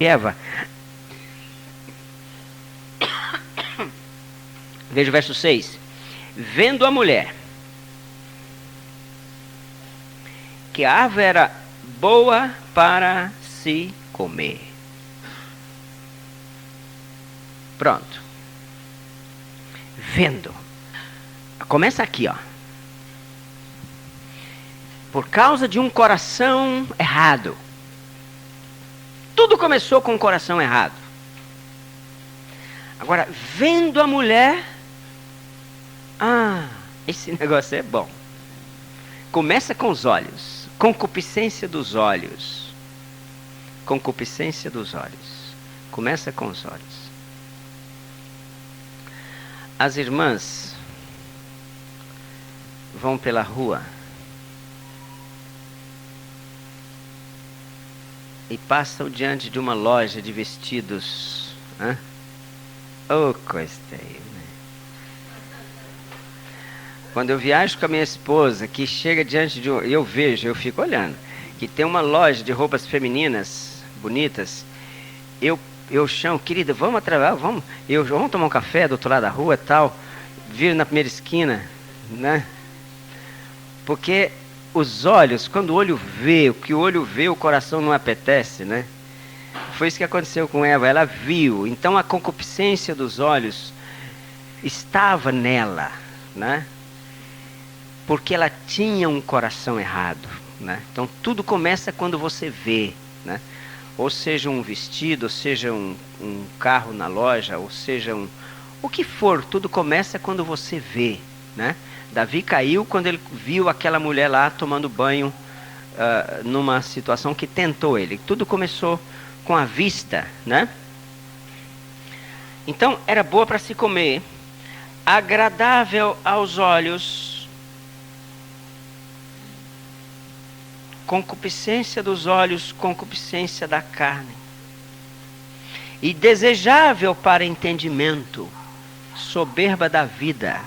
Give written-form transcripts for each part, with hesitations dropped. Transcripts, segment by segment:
e Eva. Veja o verso 6. Vendo a mulher que a árvore era boa para se comer. Pronto. Vendo. Começa aqui, ó. Por causa de um coração errado. Tudo começou com um coração errado. Agora, vendo a mulher, esse negócio é bom. Começa com os olhos. Concupiscência dos olhos. Concupiscência dos olhos. Começa com os olhos. As irmãs vão pela rua e passam diante de uma loja de vestidos. Oh, coisa terrível. Quando eu viajo com a minha esposa, que chega diante de eu fico olhando, que tem uma loja de roupas femininas, bonitas, eu chamo, querida, vamos atravessar, vamos tomar um café do outro lado da rua e tal, viro na primeira esquina, né? Porque os olhos, quando o olho vê, o que o olho vê, o coração não apetece, né? Foi isso que aconteceu com Eva, ela viu, então a concupiscência dos olhos estava nela, né? Porque ela tinha um coração errado, né? Então tudo começa quando você vê, né? Ou seja um vestido, ou seja um carro na loja, ou seja o que for, tudo começa quando você vê, né? Davi caiu quando ele viu aquela mulher lá tomando banho numa situação que tentou ele. Tudo começou com a vista, né? Então era boa para se comer, agradável aos olhos, concupiscência dos olhos, concupiscência da carne, e desejável para entendimento, soberba da vida.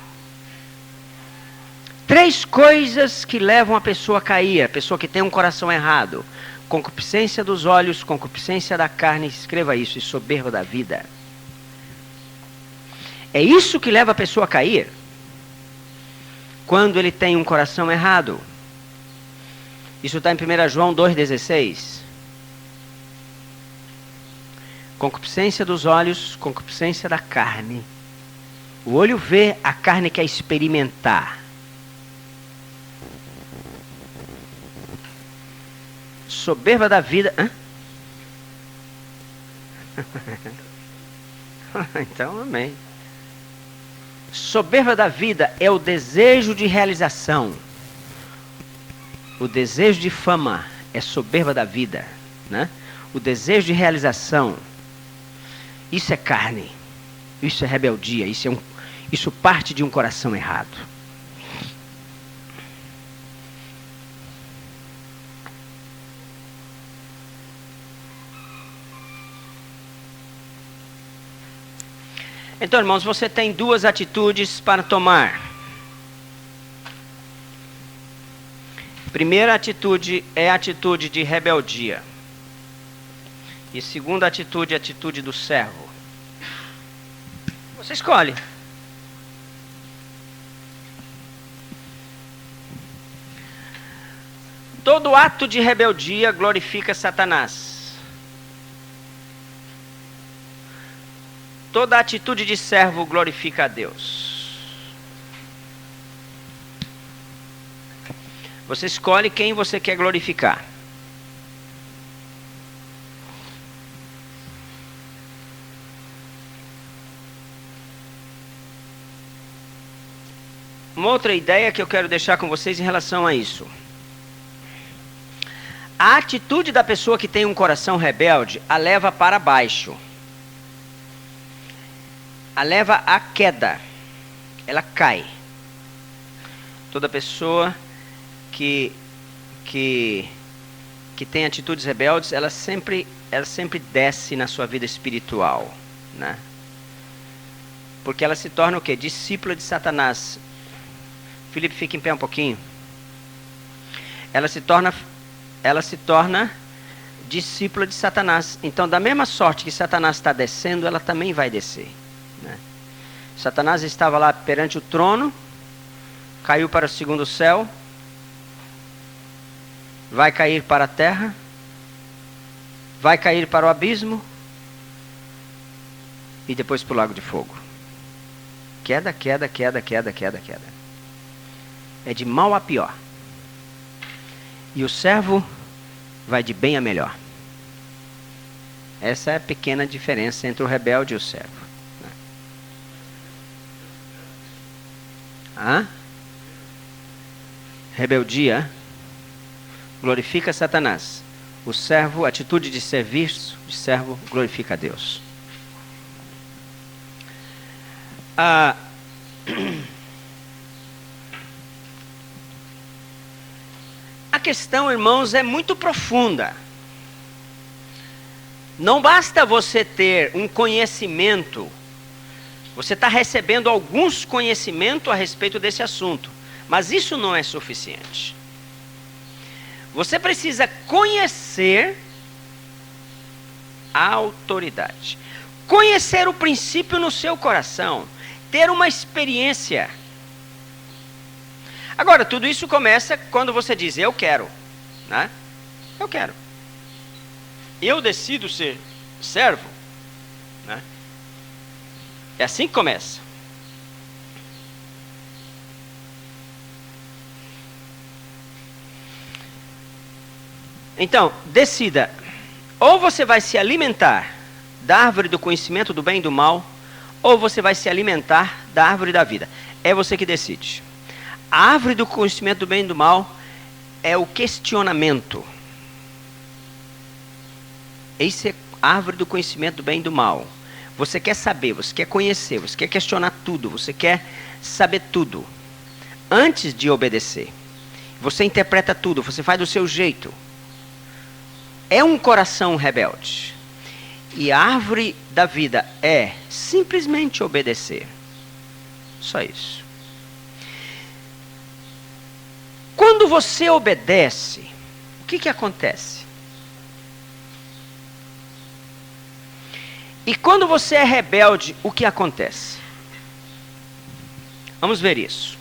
3 coisas que levam a pessoa a cair, a pessoa que tem um coração errado: concupiscência dos olhos, concupiscência da carne, escreva isso, e soberba da vida. É isso que leva a pessoa a cair quando ele tem um coração errado. Isso está em 1 João 2,16. Concupiscência dos olhos, concupiscência da carne. O olho vê, a carne quer experimentar. Soberba da vida. Então, amém. Soberba da vida é o desejo de realização. O desejo de fama é soberba da vida, né? O desejo de realização, isso é carne, isso é rebeldia, isso parte de um coração errado. Então, irmãos, você tem 2 atitudes para tomar. Primeira atitude é a atitude de rebeldia. E segunda atitude é a atitude do servo. Você escolhe. Todo ato de rebeldia glorifica Satanás. Toda atitude de servo glorifica a Deus. Você escolhe quem você quer glorificar. Uma outra ideia que eu quero deixar com vocês em relação a isso. A atitude da pessoa que tem um coração rebelde a leva para baixo. A leva à queda. Ela cai. Toda pessoa que tem atitudes rebeldes, ela sempre desce na sua vida espiritual, né? Porque ela se torna o quê? Discípula de Satanás. Felipe, fica em pé um pouquinho. Ela se torna discípula de Satanás. Então, da mesma sorte que Satanás está descendo, ela também vai descer, né? Satanás estava lá perante o trono, caiu para o segundo céu, vai cair para a terra, vai cair para o abismo e depois para o lago de fogo. Queda, queda, queda, queda, queda, queda. É de mal a pior. E o servo vai de bem a melhor. Essa é a pequena diferença entre o rebelde e o servo. Rebeldia glorifica Satanás. O servo, a atitude de serviço de servo, glorifica a Deus. A questão, irmãos, é muito profunda. Não basta você ter um conhecimento. Você está recebendo alguns conhecimentos a respeito desse assunto, mas isso não é suficiente. Você precisa conhecer a autoridade, conhecer o princípio no seu coração, ter uma experiência. Agora, tudo isso começa quando você diz, eu quero, né? Eu quero. Eu decido ser servo, né? É assim que começa. Então, decida. Ou você vai se alimentar da árvore do conhecimento do bem e do mal, ou você vai se alimentar da árvore da vida. É você que decide. A árvore do conhecimento do bem e do mal é o questionamento. Essa é a árvore do conhecimento do bem e do mal. Você quer saber, você quer conhecer, você quer questionar tudo, você quer saber tudo antes de obedecer. Você interpreta tudo, você faz do seu jeito. É um coração rebelde. E a árvore da vida é simplesmente obedecer. Só isso. Quando você obedece, o que acontece? E quando você é rebelde, o que acontece? Vamos ver isso.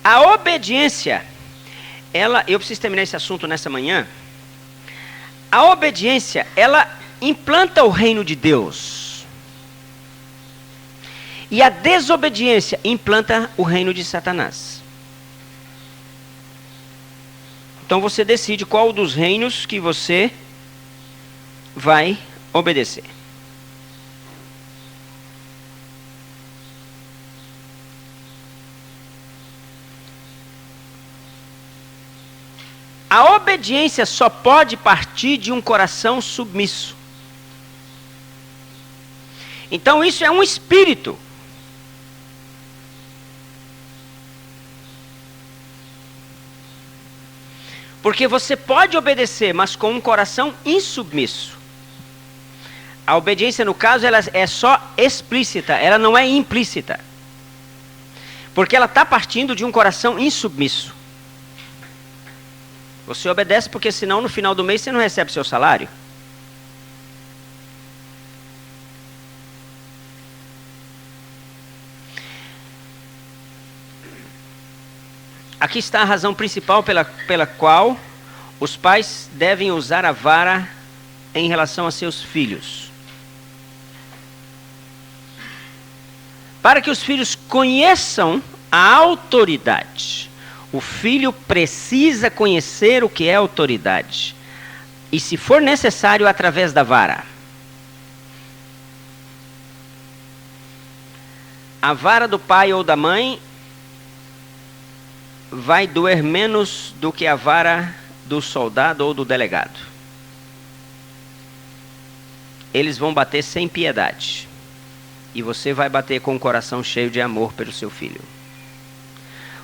A obediência, eu preciso terminar esse assunto nessa manhã. A obediência, ela implanta o reino de Deus. E a desobediência implanta o reino de Satanás. Então você decide qual dos reinos que você vai obedecer. A obediência só pode partir de um coração submisso. Então isso é um espírito. Porque você pode obedecer, mas com um coração insubmisso. A obediência, no caso, ela é só explícita, ela não é implícita. Porque ela está partindo de um coração insubmisso. Você obedece porque senão no final do mês você não recebe seu salário. Aqui está a razão principal pela qual os pais devem usar a vara em relação a seus filhos. Para que os filhos conheçam a autoridade. O filho precisa conhecer o que é autoridade. E se for necessário, através da vara. A vara do pai ou da mãe vai doer menos do que a vara do soldado ou do delegado. Eles vão bater sem piedade. E você vai bater com o coração cheio de amor pelo seu filho.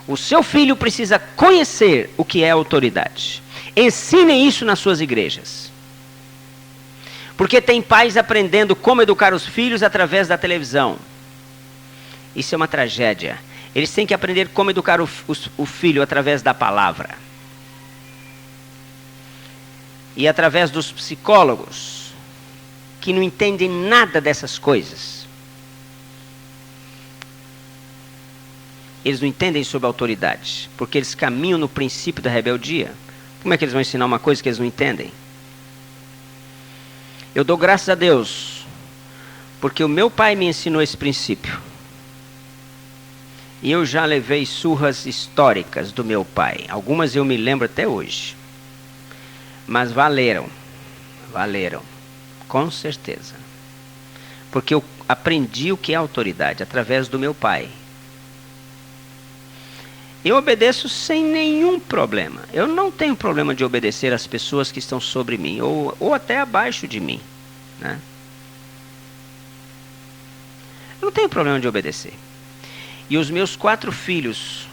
O seu filho precisa conhecer o que é autoridade. Ensinem isso nas suas igrejas. Porque tem pais aprendendo como educar os filhos através da televisão. Isso é uma tragédia. Eles têm que aprender como educar o filho através da palavra. e através dos psicólogos, que não entendem nada dessas coisas. Eles não entendem sobre autoridade, porque eles caminham no princípio da rebeldia. Como é que eles vão ensinar uma coisa que eles não entendem? Eu dou graças a Deus, porque o meu pai me ensinou esse princípio. E eu já levei surras históricas do meu pai. Algumas eu me lembro até hoje. Mas valeram. Valeram. Com certeza. Porque eu aprendi o que é autoridade através do meu pai. Eu obedeço sem nenhum problema. Eu não tenho problema de obedecer às pessoas que estão sobre mim, ou até abaixo de mim, né? Eu não tenho problema de obedecer. E os meus 4 filhos,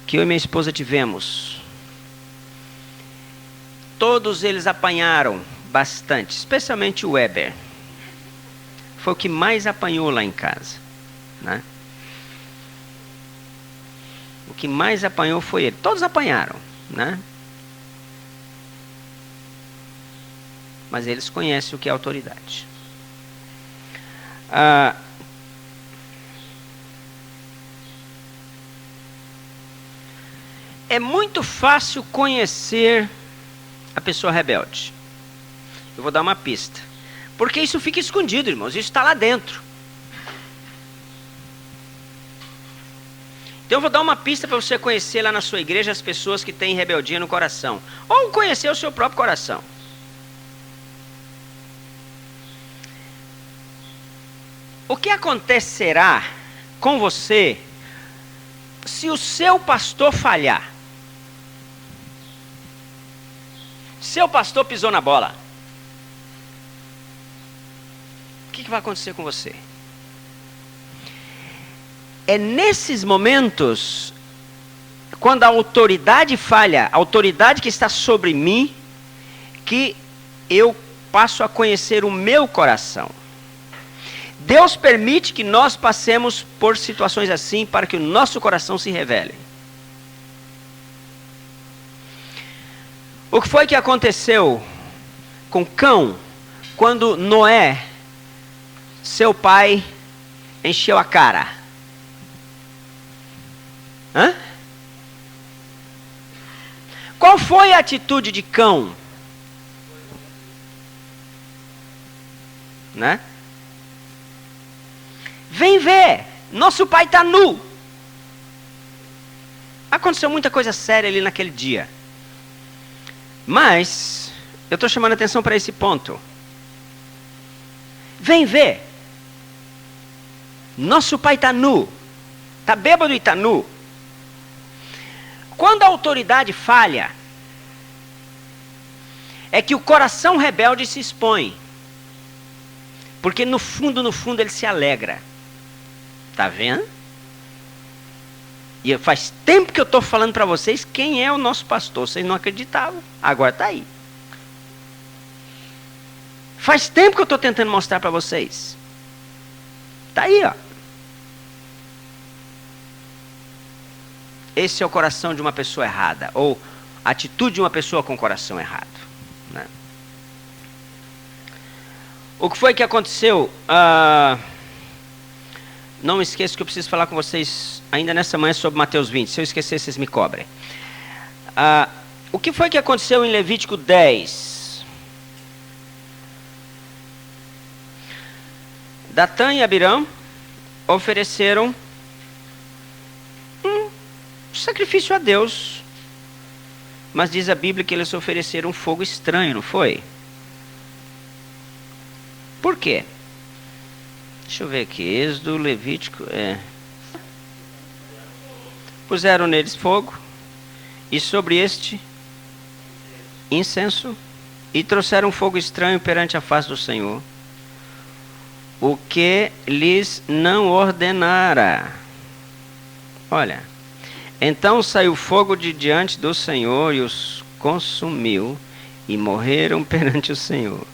que eu e minha esposa tivemos, todos eles apanharam bastante, especialmente o Weber. Foi o que mais apanhou lá em casa, né? O que mais apanhou foi ele. Todos apanharam, né? Mas eles conhecem o que é autoridade. É muito fácil conhecer a pessoa rebelde. Eu vou dar uma pista. Porque isso fica escondido, irmãos. Isso está lá dentro. Então eu vou dar uma pista para você conhecer lá na sua igreja as pessoas que têm rebeldia no coração. Ou conhecer o seu próprio coração. O que acontecerá com você se o seu pastor falhar? Seu pastor pisou na bola. O que vai acontecer com você? É nesses momentos, quando a autoridade falha, a autoridade que está sobre mim, que eu passo a conhecer o meu coração. Deus permite que nós passemos por situações assim para que o nosso coração se revele. O que foi que aconteceu com Cão quando Noé, seu pai, encheu a cara? Hã? Qual foi a atitude de Cão? Né? Vem ver, nosso pai está nu. Aconteceu muita coisa séria ali naquele dia. Mas, eu estou chamando a atenção para esse ponto. Vem ver. Nosso pai está nu. Está bêbado e está nu. Quando a autoridade falha, é que o coração rebelde se expõe. Porque no fundo ele se alegra. Está vendo? E faz tempo que eu estou falando para vocês quem é o nosso pastor. Vocês não acreditavam. Agora está aí. Faz tempo que eu estou tentando mostrar para vocês. Está aí, ó. Esse é o coração de uma pessoa errada. Ou a atitude de uma pessoa com o coração errado, né? O que foi que aconteceu? Não me esqueça que eu preciso falar com vocês ainda nessa manhã sobre Mateus 20. Se eu esquecer, vocês me cobrem. O que foi que aconteceu em Levítico 10? Datã e Abirão ofereceram um sacrifício a Deus. Mas diz a Bíblia que eles ofereceram um fogo estranho, não foi? Por quê? Deixa eu ver aqui, Êxodo, Levítico, Puseram neles fogo, e sobre este incenso, e trouxeram fogo estranho perante a face do Senhor, o que lhes não ordenara. Olha, então saiu fogo de diante do Senhor e os consumiu, e morreram perante o Senhor.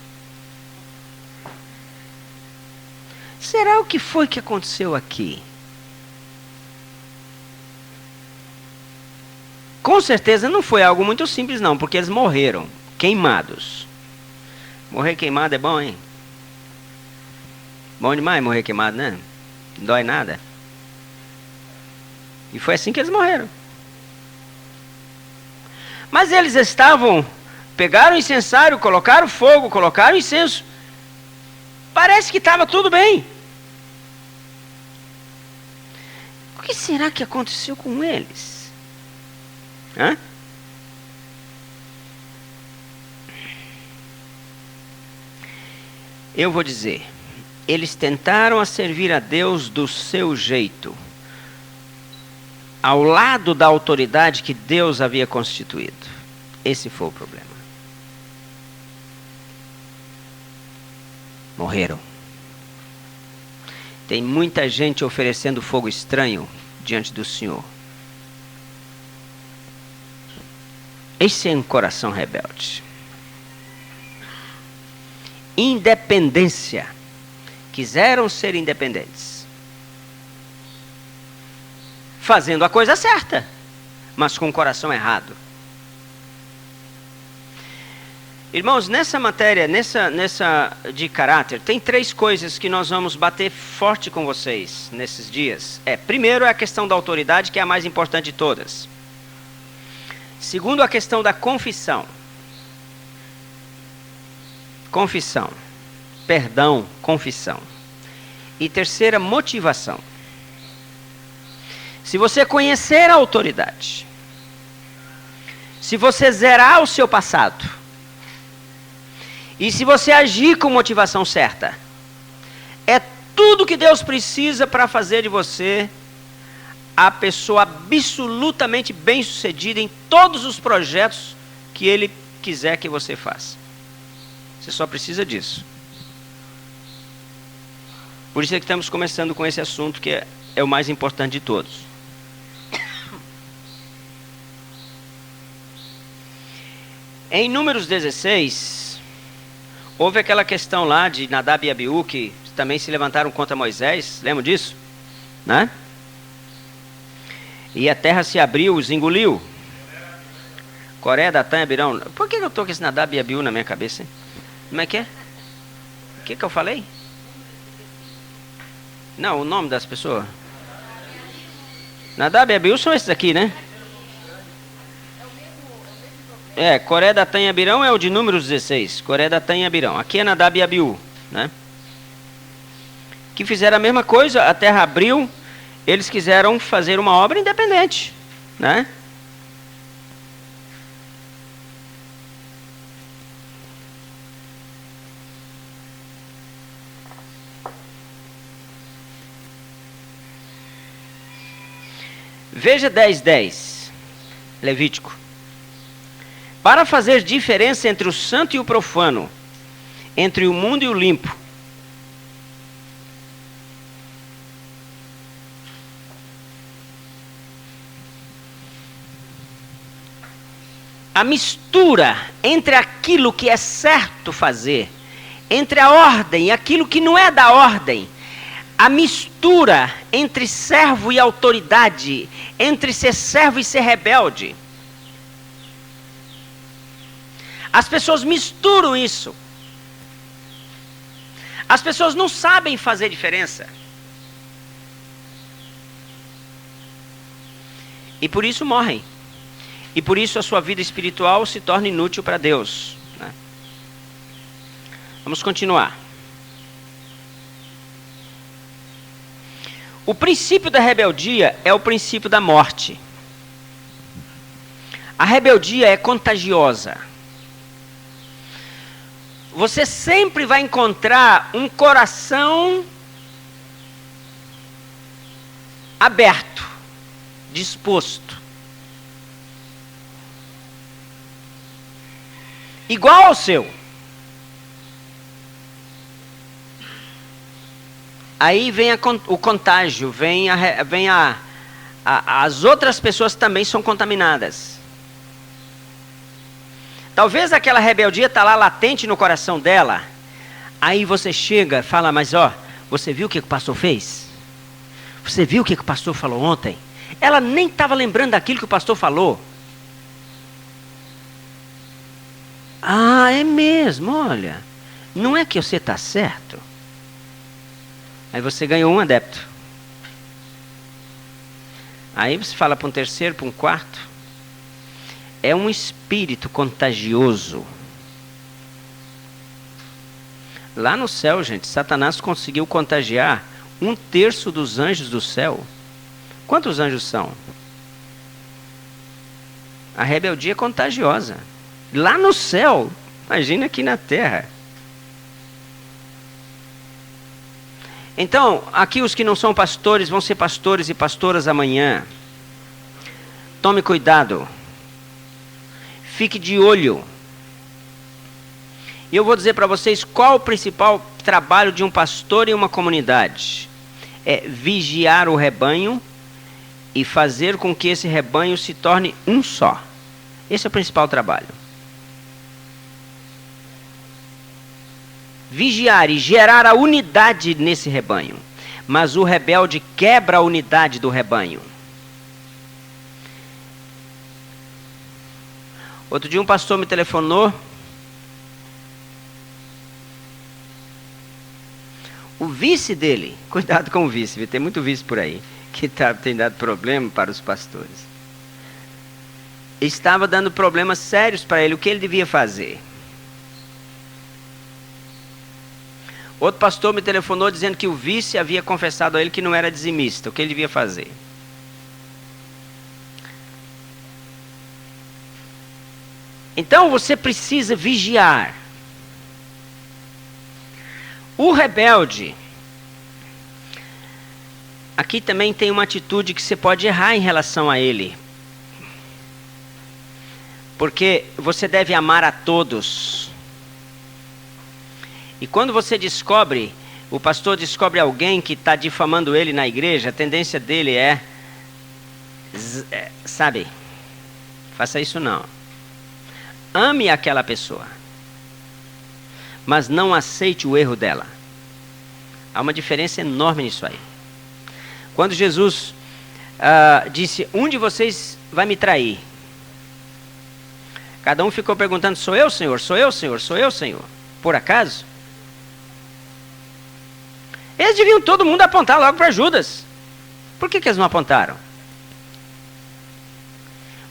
Será o que foi que aconteceu aqui? Com certeza não foi algo muito simples não, porque eles morreram. queimados. Morrer queimado é bom, hein? Bom demais morrer queimado, né? Não dói nada. E foi assim que eles morreram. Mas eles pegaram o incensário, colocaram fogo, colocaram incenso. Parece que estava tudo bem. O que será que aconteceu com eles? Hã? Eu vou dizer, eles tentaram servir a Deus do seu jeito, ao lado da autoridade que Deus havia constituído. Esse foi o problema. Morreram. Tem muita gente oferecendo fogo estranho diante do Senhor. Esse é um coração rebelde. Independência. Quiseram ser independentes. Fazendo a coisa certa, mas com o coração errado. Irmãos, nessa matéria, nessa de caráter, tem 3 coisas que nós vamos bater forte com vocês nesses dias. Primeiro é a questão da autoridade, que é a mais importante de todas. Segundo, a questão da confissão. Confissão. Perdão, confissão. E terceira, motivação. Se você conhecer a autoridade, se você zerar o seu passado, e se você agir com motivação certa, é tudo que Deus precisa para fazer de você a pessoa absolutamente bem-sucedida em todos os projetos que Ele quiser que você faça. Você só precisa disso. Por isso é que estamos começando com esse assunto que é o mais importante de todos. Em Números 16, houve aquela questão lá de Nadab e Abiú, que também se levantaram contra Moisés, lembram disso? Né? E a terra se abriu, os engoliu. Coré, Datã e Abirão. Por que eu estou com esse Nadab e Abiú na minha cabeça, hein? Como é que é? O que eu falei? Não, o nome das pessoas. Nadab e Abiú são esses aqui, né? Coré, Datã e Abirão é o de Números 16. Coré, Datã e Abirão. Aqui é Nadab e Abiú, né? Que fizeram a mesma coisa, a terra abriu, eles quiseram fazer uma obra independente, né? Veja 10:10, Levítico. Para fazer diferença entre o santo e o profano, entre o mundo e o limpo, a mistura entre aquilo que é certo fazer, entre a ordem e aquilo que não é da ordem, a mistura entre servo e autoridade, entre ser servo e ser rebelde. As pessoas misturam isso. As pessoas não sabem fazer diferença. E por isso morrem. E por isso a sua vida espiritual se torna inútil para Deus, né? Vamos continuar. O princípio da rebeldia é o princípio da morte. A rebeldia é contagiosa. Você sempre vai encontrar um coração aberto, disposto. Igual ao seu. Aí vem o contágio, as outras pessoas também são contaminadas. Talvez aquela rebeldia está lá latente no coração dela. Aí você chega e fala, mas você viu o que o pastor fez? Você viu o que o pastor falou ontem? Ela nem estava lembrando daquilo que o pastor falou. Ah, é mesmo, olha. Não é que você está certo. Aí você ganhou um adepto. Aí você fala para um terceiro, para um quarto. É um espírito contagioso. Lá no céu, gente, Satanás conseguiu contagiar 1/3 dos anjos do céu. Quantos anjos são? A rebeldia é contagiosa. Lá no céu, imagina aqui na terra. Então, aqui os que não são pastores vão ser pastores e pastoras amanhã. Tome cuidado. Fique de olho. E eu vou dizer para vocês qual o principal trabalho de um pastor em uma comunidade. É vigiar o rebanho e fazer com que esse rebanho se torne um só. Esse é o principal trabalho. Vigiar e gerar a unidade nesse rebanho. Mas o rebelde quebra a unidade do rebanho. Outro dia um pastor me telefonou. O vice dele, cuidado com o vice, tem muito vice por aí, que tem dado problema para os pastores. Estava dando problemas sérios para ele, o que ele devia fazer. Outro pastor me telefonou dizendo que o vice havia confessado a ele que não era dizimista, o que ele devia fazer. Então você precisa vigiar. O rebelde, aqui também tem uma atitude que você pode errar em relação a ele. Porque você deve amar a todos. E quando você descobre, o pastor descobre alguém que está difamando ele na igreja, a tendência dele sabe, faça isso não. Ame aquela pessoa, mas não aceite o erro dela. Há uma diferença enorme nisso aí. Quando Jesus disse, um de vocês vai me trair. Cada um ficou perguntando, sou eu, Senhor? Sou eu, Senhor? Sou eu, Senhor? Por acaso? Eles deviam todo mundo apontar logo para Judas. Por que eles não apontaram?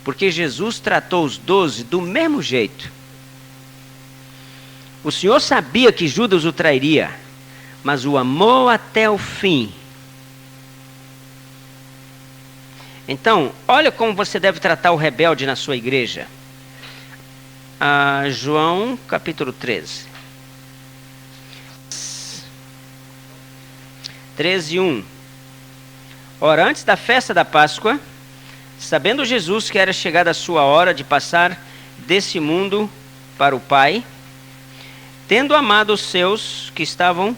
Porque Jesus tratou os 12 do mesmo jeito. O Senhor sabia que Judas o trairia, mas o amou até o fim. Então, olha como você deve tratar o rebelde na sua igreja. João capítulo 13. 13:1. Ora, antes da festa da Páscoa, sabendo Jesus que era chegada a sua hora de passar desse mundo para o Pai, tendo amado os seus que estavam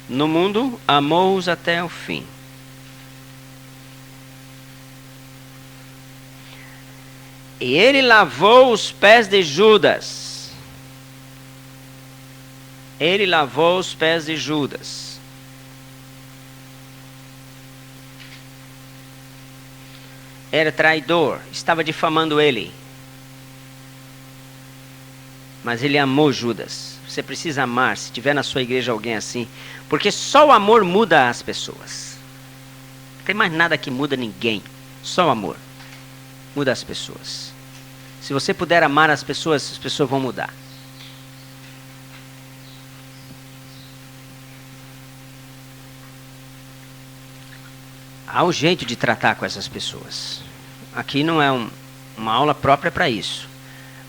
no mundo, amou-os até o fim. E ele lavou os pés de Judas. Ele lavou os pés de Judas. Era traidor, estava difamando ele. Mas ele amou Judas. Você precisa amar, se tiver na sua igreja alguém assim. Porque só o amor muda as pessoas. Não tem mais nada que muda ninguém. Só o amor muda as pessoas. Se você puder amar as pessoas vão mudar. Há um jeito de tratar com essas pessoas. Aqui não é uma aula própria para isso.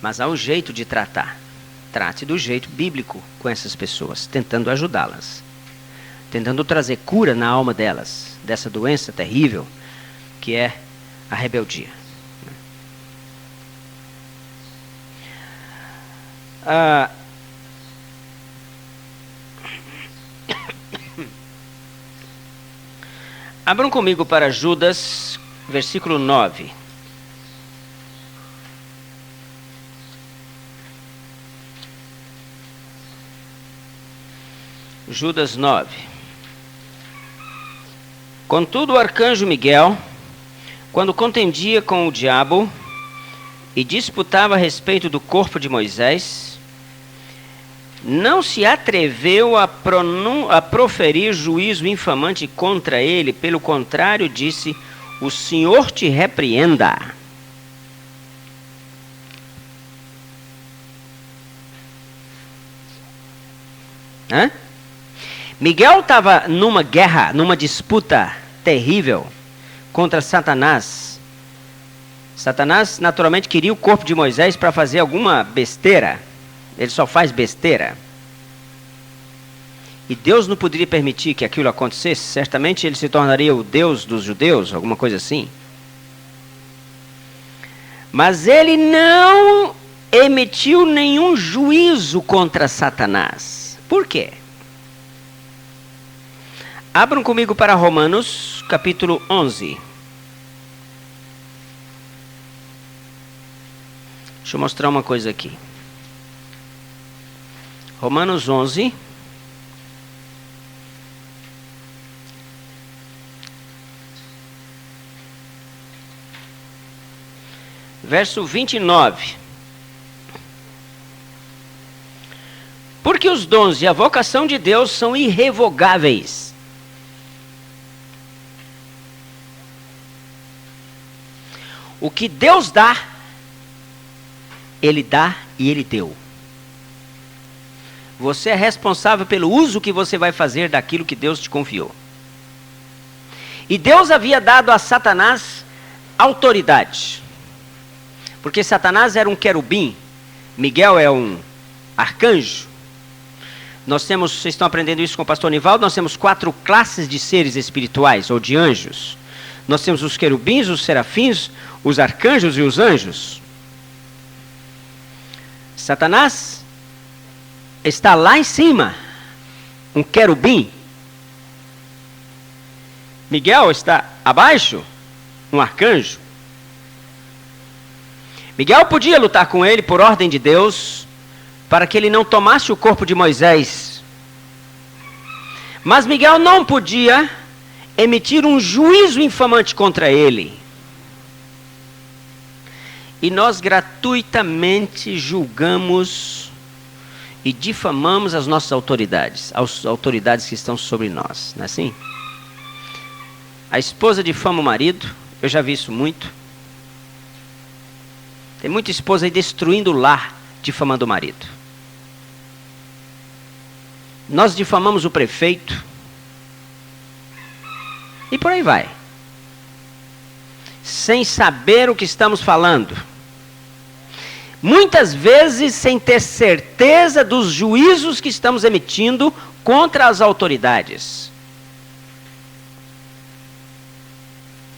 Mas há um jeito de tratar. Trate do jeito bíblico com essas pessoas, tentando ajudá-las. Tentando trazer cura na alma delas, dessa doença terrível que é a rebeldia. Abram comigo para Judas, versículo 9. Judas 9. Contudo, o arcanjo Miguel, quando contendia com o diabo e disputava a respeito do corpo de Moisés, não se atreveu a proferir juízo infamante contra ele, pelo contrário, disse: o Senhor te repreenda. Hã? Miguel estava numa guerra, numa disputa terrível contra Satanás. Satanás naturalmente queria o corpo de Moisés para fazer alguma besteira. Ele só faz besteira. E Deus não poderia permitir que aquilo acontecesse. Certamente ele se tornaria o Deus dos judeus, alguma coisa assim. Mas ele não emitiu nenhum juízo contra Satanás. Por quê? Abram comigo para Romanos, capítulo 11. Deixa eu mostrar uma coisa aqui. Romanos 11. Verso 29. Porque os dons e a vocação de Deus são irrevogáveis. O que Deus dá, Ele dá e Ele deu. Você é responsável pelo uso que você vai fazer daquilo que Deus te confiou. E Deus havia dado a Satanás autoridade. Porque Satanás era um querubim, Miguel é um arcanjo. Vocês estão aprendendo isso com o pastor Nivaldo, nós temos 4 classes de seres espirituais, ou de anjos. Nós temos os querubins, os serafins, os arcanjos e os anjos. Satanás está lá em cima, um querubim. Miguel está abaixo, um arcanjo. Miguel podia lutar com ele por ordem de Deus, para que ele não tomasse o corpo de Moisés. Mas Miguel não podia emitir um juízo infamante contra ele. E nós gratuitamente julgamos e difamamos as nossas autoridades, as autoridades que estão sobre nós, não é assim? A esposa difama o marido, eu já vi isso muito. Tem muita esposa aí destruindo o lar, difamando o marido. Nós difamamos o prefeito. E por aí vai. Sem saber o que estamos falando. Muitas vezes sem ter certeza dos juízos que estamos emitindo contra as autoridades.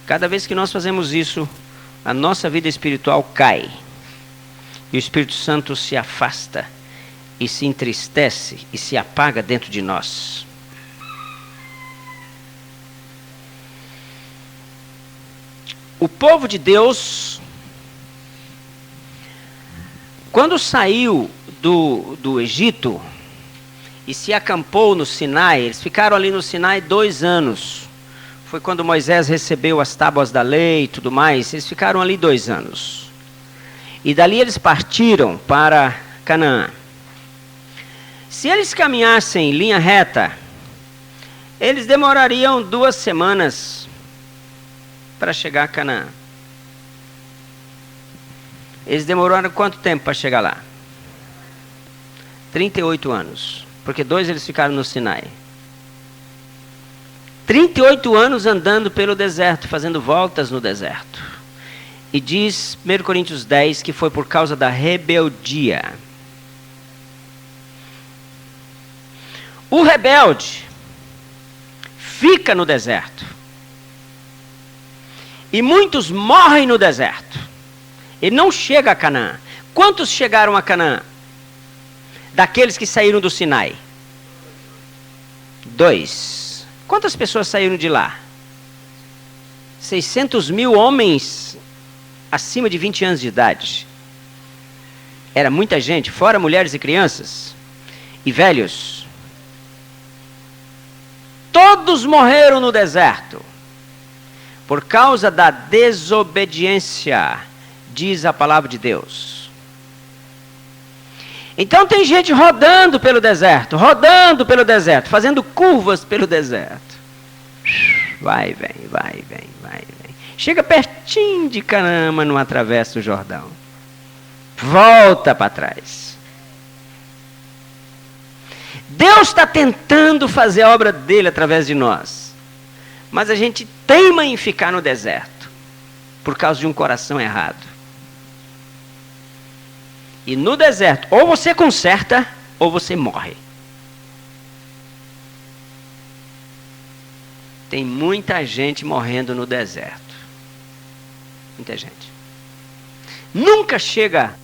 Cada vez que nós fazemos isso, a nossa vida espiritual cai. E o Espírito Santo se afasta e se entristece e se apaga dentro de nós. O povo de Deus, quando saiu do Egito e se acampou no Sinai, eles ficaram ali no Sinai 2 anos. Foi quando Moisés recebeu as tábuas da lei e tudo mais. Eles ficaram ali 2 anos. E dali eles partiram para Canaã. Se eles caminhassem em linha reta, eles demorariam 2 semanas para chegar a Canaã. Eles demoraram quanto tempo para chegar lá? 38 anos. Porque 2 eles ficaram no Sinai. 38 anos andando pelo deserto, fazendo voltas no deserto. E diz 1 Coríntios 10 que foi por causa da rebeldia. O rebelde fica no deserto. E muitos morrem no deserto. Ele não chega a Canaã. Quantos chegaram a Canaã? Daqueles que saíram do Sinai? 2. Quantas pessoas saíram de lá? 600.000 homens acima de 20 anos de idade. Era muita gente, fora mulheres e crianças. E velhos. Todos morreram no deserto. Por causa da desobediência, diz a palavra de Deus. Então tem gente rodando pelo deserto, fazendo curvas pelo deserto. Vai, vem, vai, vem, vai, vem. Chega pertinho de Canaã, não atravessa o Jordão. Volta para trás. Deus está tentando fazer a obra dele através de nós. Mas a gente teima em ficar no deserto. Por causa de um coração errado. E no deserto, ou você conserta, ou você morre. Tem muita gente morrendo no deserto. Muita gente. Nunca chega